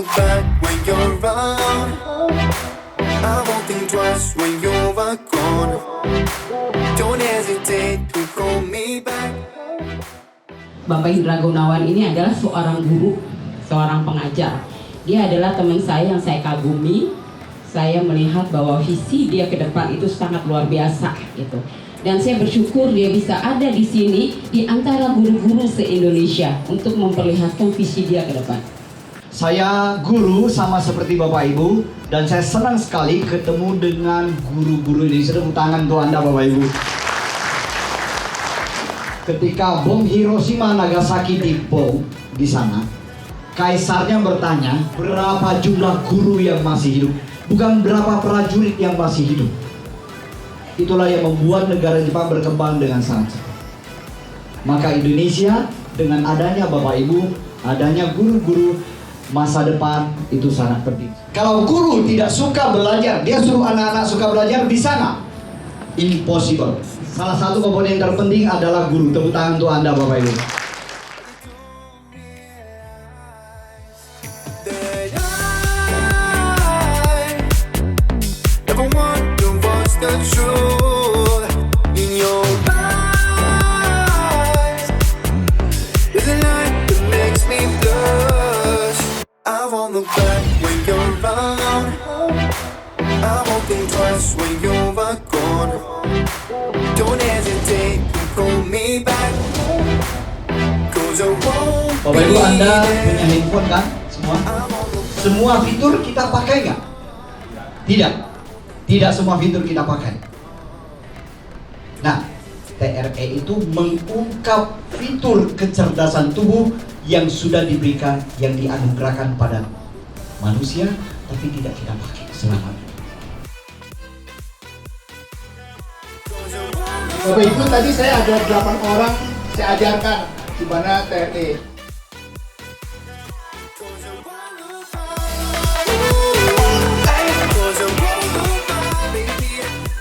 look back when you're around. I won't think twice when you're gone. Don't hesitate to call me back. Bapak Indra Gunawan ini adalah seorang guru, seorang pengajar. Dia adalah teman saya yang saya kagumi. Saya melihat bahwa visi dia ke depan itu sangat luar biasa gitu. Dan saya bersyukur dia bisa ada di sini di antara guru-guru se-Indonesia untuk memperlihatkan visi dia ke depan. Saya guru sama seperti Bapak Ibu, dan saya senang sekali ketemu dengan guru-guru ini. Tepuk tangan untuk Anda Bapak Ibu. Ketika bom Hiroshima Nagasaki dibom di sana, kaisarnya bertanya berapa jumlah guru yang masih hidup, bukan berapa prajurit yang masih hidup. Itulah yang membuat negara Jepang berkembang dengan sangat cepat. Maka Indonesia dengan adanya Bapak Ibu, adanya guru-guru, masa depan itu sangat penting. Kalau guru tidak suka belajar, dia suruh anak-anak suka belajar di sana, impossible. Salah satu komponen terpenting adalah guru. Tepuk tangan untuk Anda Bapak Ibu. Look back when you're around. I won't think twice when you're gone. Don't hesitate to call me back. Cause I won't be Bapak Ibu, Anda punya handphone kan? Semua fitur kita pakai nggak? Tidak. Tidak semua fitur kita pakai. Nah, TRE itu mengungkap fitur kecerdasan tubuh yang sudah diberikan, yang dianugerahkan pada manusia, tapi tidak kita pakai selama ini. Bapak Ibu, tadi saya ada 8 orang saya ajarkan di mana TRE.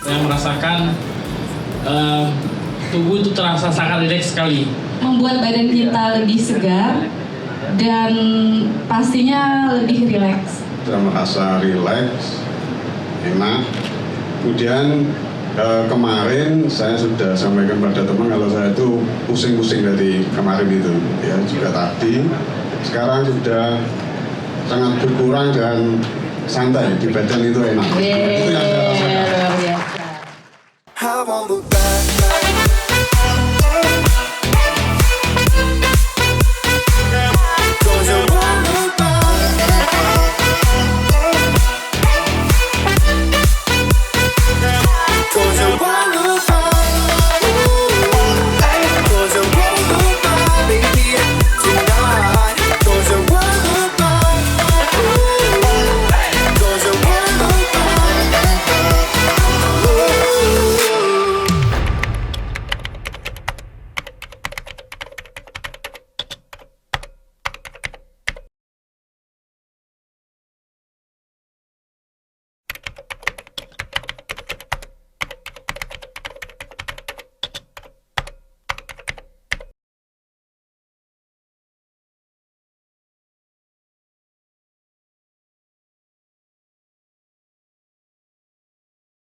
Saya merasakan tubuh itu terasa sangat rileks sekali. Membuat badan kita lebih segar dan pastinya lebih rileks. Saya merasa rileks, enak. Kemudian kemarin saya sudah sampaikan pada teman kalau saya itu pusing-pusing dari kemarin itu, ya juga tadi. Sekarang sudah sangat berkurang dan santai, di badan itu enak. Itu yang saya rasakan. I won't look back.